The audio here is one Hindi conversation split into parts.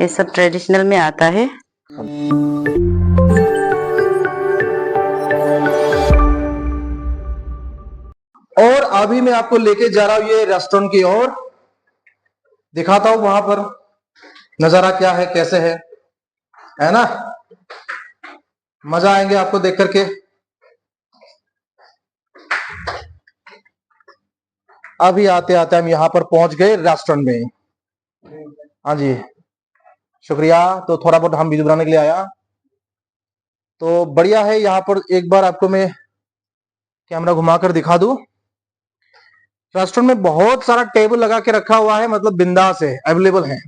ये सब ट्रेडिशनल में आता है। और अभी मैं आपको लेके जा रहा हूँ ये रेस्टोरेंट की ओर, दिखाता हूँ वहां पर नजारा क्या है, कैसे है ना। मजा आएंगे आपको देख करके। अभी आते आते हम यहाँ पर पहुंच गए रेस्टोरेंट में। हाँ जी, शुक्रिया। तो थोड़ा बहुत हम वीडियो बनाने के लिए आया, तो बढ़िया है। यहाँ पर एक बार आपको मैं कैमरा घुमाकर दिखा दूं। रेस्टोरेंट में बहुत सारा टेबल लगा के रखा हुआ है, मतलब बिंदास है, अवेलेबल है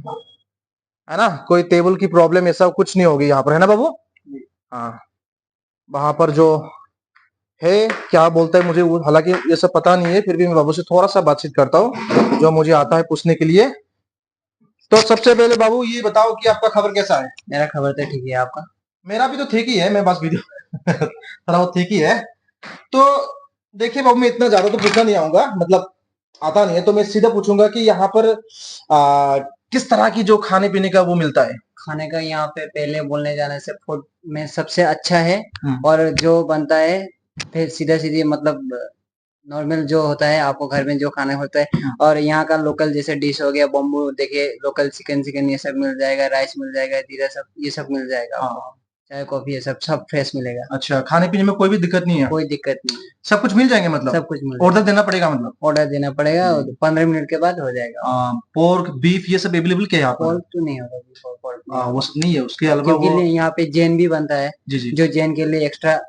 ना। कोई टेबल की प्रॉब्लम ऐसा कुछ नहीं होगी यहाँ पर, है ना बाबू। हाँ, वहां पर जो है क्या बोलता है मुझे हालांकि ये सब पता नहीं है, फिर भी मैं बाबू से थोड़ा सा बातचीत करता हूँ जो मुझे आता है पूछने के लिए। तो सबसे पहले बाबू ये बताओ कि आपका खबर कैसा है। मेरा खबर तो ठीक है, आपका? मेरा भी तो ठीक ही है, मैं बस वीडियो थोड़ा बहुत ठीक ही है। तो देखिए बाबू, मैं इतना ज्यादा तो पूछना नहीं आऊंगा, मतलब आता नहीं है, तो मैं सीधा पूछूंगा कि यहाँ पर किस तरह की जो खाने पीने का वो मिलता है। खाने का यहाँ पे पहले बोलने जाने से फूड में सबसे अच्छा है, और जो बनता है फिर सीधा सीधी मतलब नॉर्मल जो होता है आपको घर में जो खाना होता है। और यहाँ का लोकल जैसे डिश हो गया बॉम्बू, देखिए लोकल चिकन ये सब मिल जाएगा, राइस मिल जाएगा, जीरा सब ये सब मिल जाएगा, चाय कॉफी ये सब सब फ्रेश मिलेगा। अच्छा, खाने पीने में कोई भी दिक्कत नहीं है? कोई दिक्कत नहीं, सब कुछ मिल जाएंगे, मतलब सब कुछ मिल ऑर्डर देना पड़ेगा? मतलब ऑर्डर देना पड़ेगा, 15 मिनट के बाद हो जाएगा। पोर्क बीफ ये सब अवेलेबल क्या है यहाँ पर? पोर्क तो नहीं होगा, पोर्क वो नहीं है, उसके अलावा क्योंकि वो यहाँ पे जैन भी बनता है। जी जी, जो जैन के लिए एक्स्ट्रा,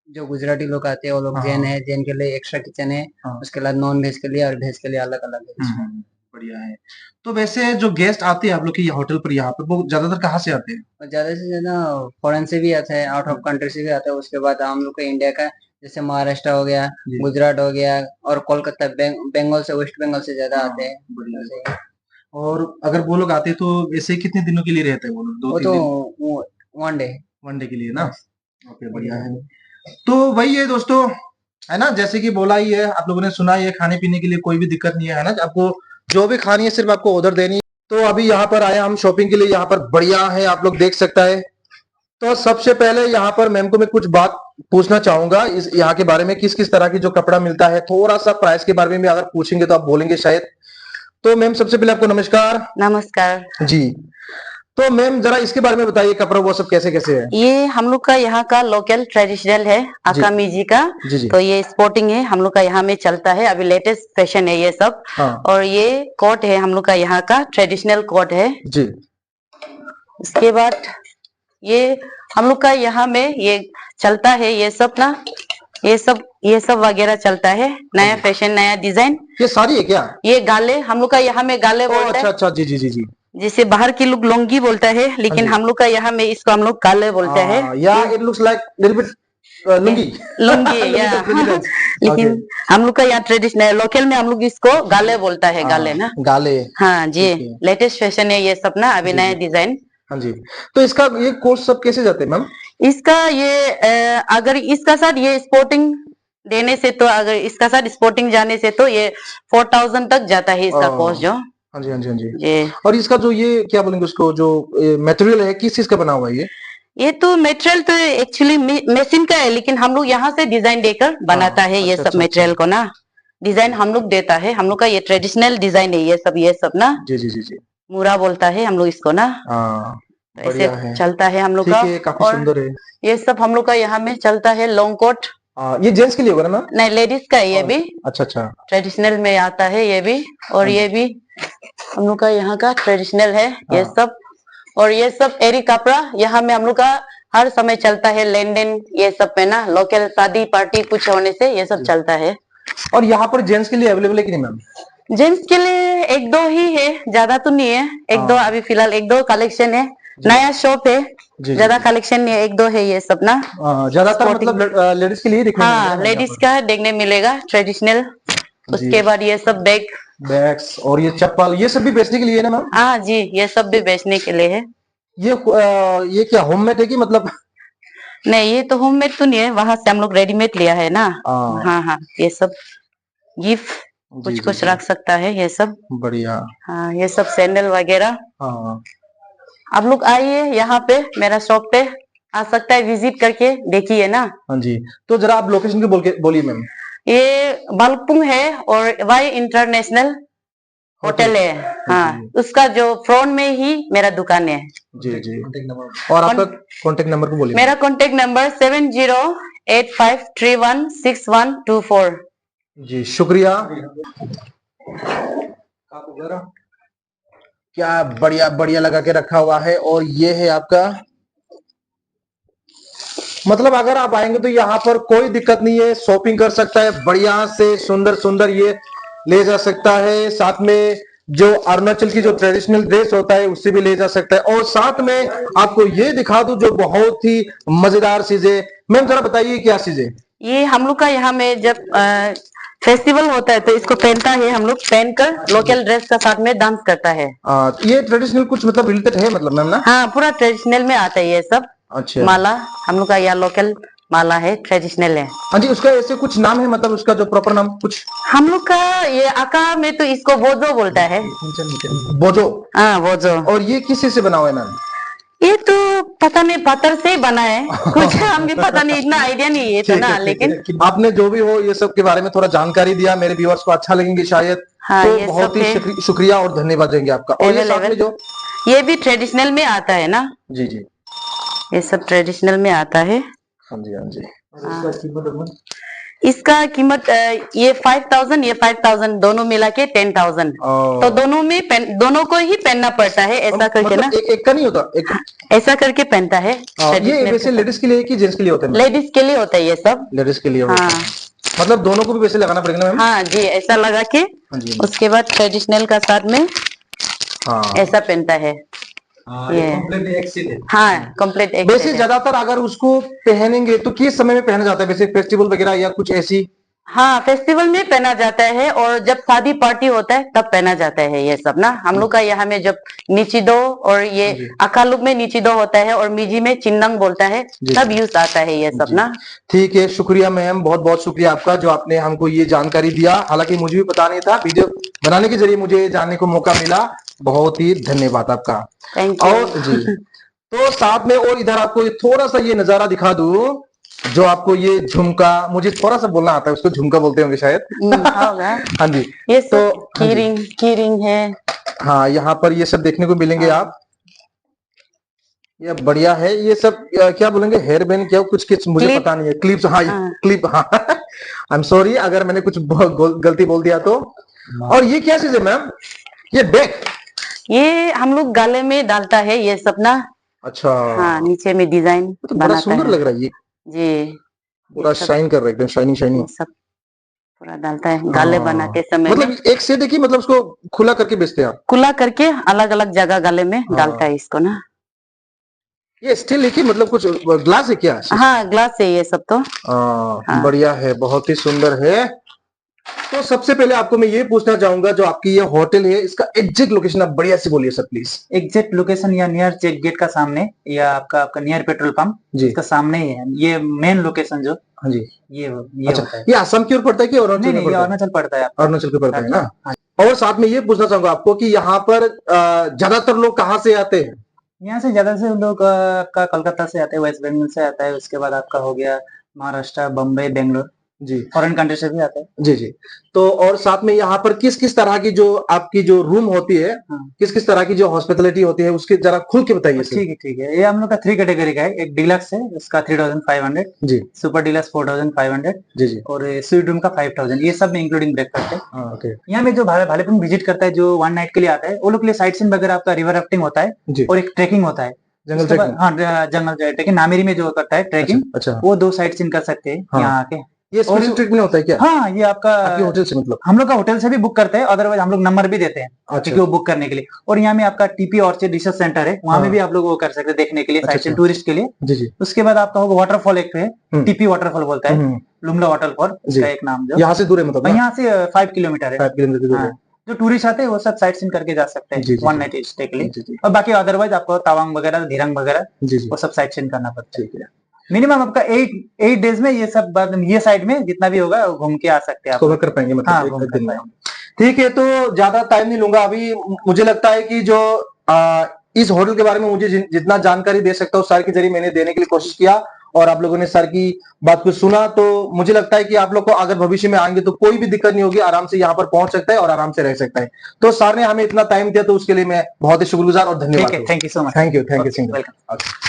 जो गुजराती लोग आते हैं वो लोग जैन है, जैन के लिए एक्स्ट्रा किचन है। उसके बाद नॉन वेज के लिए और वेज के लिए अलग अलग है। बढ़िया है। तो वैसे जो गेस्ट आते हैं आप लोग की होटल पर यहाँ पर, वो ज्यादातर कहाँ से आते हैं? और ज्यादा से ज्यादा फॉरेन से भी आता है, आउट ऑफ कंट्री से भी आता है। उसके बाद हम लोग का इंडिया का जैसे महाराष्ट्र हो गया, गुजरात हो गया, और कोलकाता बंगाल से, वेस्ट बंगाल से ज्यादा आते हैं। और अगर वो लोग आते हैं तो वैसे कितने दिनों के लिए रहते हैं वो लोग? वो तो वन डे के लिए ना। ओके, बढ़िया है। तो वही है दोस्तों, है ना, जैसे कि बोला ही है, आप लोगों ने सुना ही है, खाने पीने के लिए कोई भी दिक्कत नहीं है ना। आपको जो भी खानी है सिर्फ आपको ऑर्डर देनी है। तो अभी यहाँ पर आया हम शॉपिंग के लिए, यहाँ पर बढ़िया है, आप लोग देख सकता है। तो सबसे पहले यहाँ पर मैम को मैं कुछ बात पूछना चाहूंगा इस यहाँ के बारे में, किस किस तरह की जो कपड़ा मिलता है, थोड़ा सा प्राइस के बारे में भी अगर पूछेंगे तो आप बोलेंगे शायद। तो मैम सबसे पहले आपको नमस्कार। नमस्कार जी। तो मैम जरा इसके बारे में बताइए, कपड़ा वो सब कैसे कैसे है? ये हम लोग का यहाँ का लोकल ट्रेडिशनल है, अकामीजी का। जी। तो ये स्पोर्टिंग है, हम लोग का यहाँ में चलता है, अभी लेटेस्ट फैशन है ये सब। और ये कोट है हम लोग का यहाँ का ट्रेडिशनल कोट है जी। उसके बाद ये हम लोग का यहाँ में ये चलता है, ये सब ना, ये सब वगैरह चलता है, नया फैशन, नया डिजाइन। ये साड़ी है क्या? ये गाले, हम लोग का यहाँ में गाले बोलते हैं। अच्छा, जी जी जी जी। जिसे बाहर के लोग लोंगी बोलता है, लेकिन हम लोग का यहाँ में इसको हम लोग गाले बोलते हैं। या it looks like little bit lungi या लेकिन हम लोग का यहाँ ट्रेडिशनल लोकल में हम लोग इसको गाले बोलता है, गाले ना, गाले। हाँ जी, लेटेस्ट फैशन है ये सब ना, अभी नया डिजाइन। हाँ जी। तो इसका ये कोर्स सब कैसे जाते हैं मैम? इसका ये अगर इसका साथ ये स्पोर्टिंग देने से, तो अगर इसका साथ स्पोर्टिंग जाने से तो ये 4000 तक जाता है इसका कोर्स जो। हाँ जी हाँ जी हाँ जी। और इसका जो ये क्या बोलेंगे उसको, जो मटेरियल है किस चीज का बना हुआ है ये तो मटेरियल तो एक्चुअली मशीन का है, लेकिन हम लोग यहाँ से डिजाइन देकर बनाता है ये सब मटेरियल को ना, डिजाइन हम लोग देता है। हम लोग का ये ट्रेडिशनल डिजाइन है ये सब ना। जी जी जी जी। मुरा बोलता है हम लोग इसको ना। ऐसे चलता है हम लोग का। काफी सुंदर है ये सब हम लोग का यहाँ में चलता है लॉन्ग कोट। ये जेंट्स के लिए होगा ना? नहीं, लेडीज का है ये भी। अच्छा अच्छा, ट्रेडिशनल में आता है ये भी, और ये भी हम लोग का यहाँ का ट्रेडिशनल है ये सब। और ये सब एरी कपड़ा यहाँ में हम लोग का हर समय चलता है, लेन देन ये सब में ना, लोकल शादी पार्टी कुछ होने से ये सब चलता है। और यहाँ पर जेंट्स के लिए अवेलेबल है कि नहीं मैम? जेंट्स के लिए एक दो ही है, ज्यादा तो नहीं है, एक दो अभी फिलहाल एक दो कलेक्शन है, नया शॉप है, ज्यादा कलेक्शन नहीं है, एक दो है ये सब ना। ज्यादातर मतलब लेडीज के लिए देखने मिलेगा। हाँ, लेडीज का देखने मिलेगा ट्रेडिशनल। उसके बाद ये सब बैग्स और ये चप्पल ये सब भी बेचने के लिए है ना मैम? हाँ जी, ये सब भी बेचने के लिए है। ये क्या होममेड है कि मतलब? नहीं, ये तो होममेड तो नहीं है, वहां से हम लोग रेडीमेड लिया है ना। हाँ हाँ, ये सब गिफ्ट कुछ कुछ रख सकता है ये सब। बढ़िया। हाँ, ये सब सैंडल वगैरह। हाँ, आप लोग आइए यहाँ पे, मेरा शॉप पे आ सकता है, विजिट करके देखिए ना। हाँ जी, तो जरा आप लोकेशन की बोलिए मैम। ये बालपुंग है और वाई इंटरनेशनल होटल है। हाँ, उसका जो फ्रंट में ही मेरा दुकान है। जी जी। और आपका कॉन्टेक्ट नंबर को बोलिए। मेरा कॉन्टेक्ट नंबर 7085316124। जी शुक्रिया। क्या बढ़िया बढ़िया लगा के रखा हुआ है। और ये है आपका, मतलब अगर आप आएंगे तो यहाँ पर कोई दिक्कत नहीं है, शॉपिंग कर सकता है बढ़िया से, सुंदर सुंदर ये ले जा सकता है। साथ में जो अरुणाचल की जो ट्रेडिशनल ड्रेस होता है उससे भी ले जा सकता है। और साथ में आपको ये दिखा दूं जो बहुत ही मजेदार चीजें। मैम जरा बताइए क्या चीजें। ये हम लोग का यहाँ में जब फेस्टिवल होता है तो इसको पहनता है, हम लोग पहनकर लोकल ड्रेस का साथ में डांस करता है। ये ट्रेडिशनल कुछ मतलब रिलेटेड है मतलब मैम ना? हाँ, पूरा ट्रेडिशनल में आता है ये सब। अच्छा। माला हम लोग का यहाँ लोकल माला है, ट्रेडिशनल है। हाँ जी, उसका ऐसे कुछ नाम है, मतलब उसका जो प्रॉपर नाम कुछ? हम लोग का ये आका में तो इसको बोजो बोलता है। बोजो? हाँ, बोजो। और ये किस चीज से बना हुआ है मैम? ये तो पता नहीं, पत्थर से ही बना है कुछ, हमें पता नहीं, इतना आइडिया नहीं है तो ना। लेकिन आपने जो भी हो ये सब के बारे में थोड़ा जानकारी दिया, मेरे व्यूअर्स को अच्छा लगेंगे शायद। हाँ, तो ये बहुत सब ही शुक्रिया और धन्यवाद देंगे आपका। और ये साथ में जो ये भी ट्रेडिशनल में आता है ना? जी जी, ये सब ट्रेडिशनल में आता है। हाँ जी हाँ जी। इसका कीमत ये 5000, ये 5000 दोनों मिला के 10,000। तो दोनों में दोनों को ही पहनना पड़ता है ऐसा करके मतलब ना। एक का नहीं होता, एक ऐसा करके पहनता है। ये वैसे लेडीज के लिए कि जेंट्स के लिए होता है? लेडीज के लिए होता है ये सब। लेडीज के लिए हाँ। होता है। मतलब दोनों को भी वैसे लगाना पड़ेगा ना मैम? हाँ जी, ऐसा लगा के उसके बाद ट्रेडिशनल का साथ में ऐसा पहनता है। ये हाँ, कंप्लीट एक वैसे ज्यादातर अगर उसको पहनेंगे तो किस समय में पहना जाता है वैसे, फेस्टिवल वगैरह या कुछ ऐसी? हाँ, फेस्टिवल में पहना जाता है और जब शादी पार्टी होता है तब पहना जाता है ये सब ना। हम लोग का यहाँ में जब नीचिदो और ये अकालुक में नीचिदो होता है और मिजी में चिन्नंग बोलता है, तब यूज आता है ये सब ना। ठीक है, शुक्रिया मैम, बहुत बहुत शुक्रिया आपका जो आपने हमको ये जानकारी दिया। हालांकि मुझे भी पता नहीं था, वीडियो बनाने के जरिए मुझे जानने को मौका मिला। बहुत ही धन्यवाद आपका। Thank you. और जी, तो साथ में और इधर आपको थोड़ा सा ये नजारा दिखा दूं, जो आपको ये झुमका, मुझे थोड़ा सा बोलना आता है, उसको झुमका बोलते होंगे शायद। होगा। हाँ जी, ये तो की रिंग है। हाँ, यहाँ पर ये सब देखने को मिलेंगे आप। ये बढ़िया है, ये सब क्या बोलेंगे, हेयर बैंड क्या कुछ मुझे पता नहीं है। क्लिप्स, हाँ क्लिप, हाँ। आई एम सॉरी अगर मैंने कुछ गलती बोल दिया तो। और ये क्या चीज है मैम? ये बैग? ये हम लोग गले में डालता है ये सब ना। अच्छा। हाँ, नीचे में डिजाइन तो बड़ा सुंदर लग रहा है ये जी। पूरा शाइन कर रहा है, एकदम शाइनिंग शाइनिंग सब पूरा डालता है गले बनाते समय। मतलब एक से देखिए, मतलब उसको खुला करके बेचते हैं आप? खुला करके अलग अलग जगह गले में डालता है इसको ना। ये स्टील है कि मतलब कुछ ग्लास है क्या? हाँ, ग्लास है ये सब तो। बढ़िया है, बहुत ही सुंदर है। तो सबसे पहले आपको मैं ये पूछना चाहूंगा, जो आपकी ये होटल है इसका एग्जैक्ट लोकेशन आप बढ़िया से बोलिए सर प्लीज। एग्जैक्ट लोकेशन या नियर चेक गेट का सामने, या आपका नियर पेट्रोल पंप इसका सामने ही है। ये मेन लोकेशन जो, हाँ जी, ये अच्छा, होता है। ये असम की ओर पड़ता है कि अरुणाचल? नहीं, अरुणाचल पड़ता है। अरुणाचल के पड़ता है ना। और साथ में ये पूछना चाहूंगा आपको कि यहाँ पर ज्यादातर लोग कहाँ से आते हैं? यहाँ से ज्यादा से लोग आपका कोलकाता से आते हैं, वेस्ट बंगाल से आता है, उसके बाद आपका हो गया महाराष्ट्र, बम्बई, बेंगलोर जी, फॉरेन कंट्री से भी आते हैं। जी जी। तो और साथ में यहाँ पर किस किस तरह की जो आपकी जो रूम होती है, किस किस तरह की जो हॉस्पिटलिटी होती है, उसके जरा खुल के बताइए। ठीक है। ये हम लोग का 3 कैटेगरी का है। एक डिलक्स है, उसका 3500 जी, सुपर डिलक्स 4500 जी जी, और स्वीट रूम का 5000। ये सब में इंक्लूडिंग ब्रेकफास्ट है। यहाँ में जो भालेपुर विजिट करता है, जो 1 नाइट के लिए आता है, वो लोग के लिए साइट सीन वगैरह, आपका रिवर राफ्टिंग होता है और एक ट्रेकिंग होता है, जंगल ट्रेकिंग। हाँ, जंगल ट्रेकिंग नामेरी में जो करता है ट्रेकिंग। अच्छा, वो 2 साइट सीन कर सकते हैं यहाँ आके। ये स्पेशल ट्रीटमेंट होता है क्या? हाँ, ये आपका होटल से, मतलब हम लोग का होटल से भी बुक करते हैं, अदरवाइज हम लोग नंबर भी देते हैं क्योंकि वो बुक करने के लिए। और यहाँ में आपका टीपी ऑर्चिड रिसर्च सेंटर है, वहाँ में भी आप लोग वो कर सकते हैं देखने के लिए, साइट सीन टूरिस्ट के लिए। जी जी। उसके बाद आपका होगा वाटरफॉल, एक है टीपी वाटरफॉल बोलता है, लुमला वाटरफॉल उसका एक नाम। जो यहाँ से दूर है, मतलब यहाँ से 5 किलोमीटर है। 5 किलोमीटर दूर है। जो टूरिस्ट आते हैं वो सब साइट सीन करके जा सकते हैं 1 नाइट स्टे के लिए। और बाकी अदरवाइज आपको तवांग वगैरह, धीरंग वगैरह, वो सब साइट सीन करना पड़ता है। मिनिमम आपका 8 डेज में ये सब, ये साइड में जितना भी होगा घूम के आ सकते हैं आप, कवर कर पाएंगे मतलब। हाँ, एक दिन में। ठीक है, तो ज्यादा टाइम नहीं लूंगा अभी। मुझे लगता है कि जो इस होटल के बारे में मुझे जितना जानकारी दे सकता हूँ सर के जरिए मैंने देने के लिए कोशिश किया, और आप लोगों ने सर की बात को सुना। तो मुझे लगता है कि आप लोग को अगर भविष्य में आएंगे तो कोई भी दिक्कत नहीं होगी, आराम से यहाँ पर पहुंच सकता है और आराम से रह सकता है। तो सर ने हमें इतना टाइम दिया तो उसके लिए मैं बहुत ही शुक्रगुजार और धन्यवाद। Thank you so much. Thank you.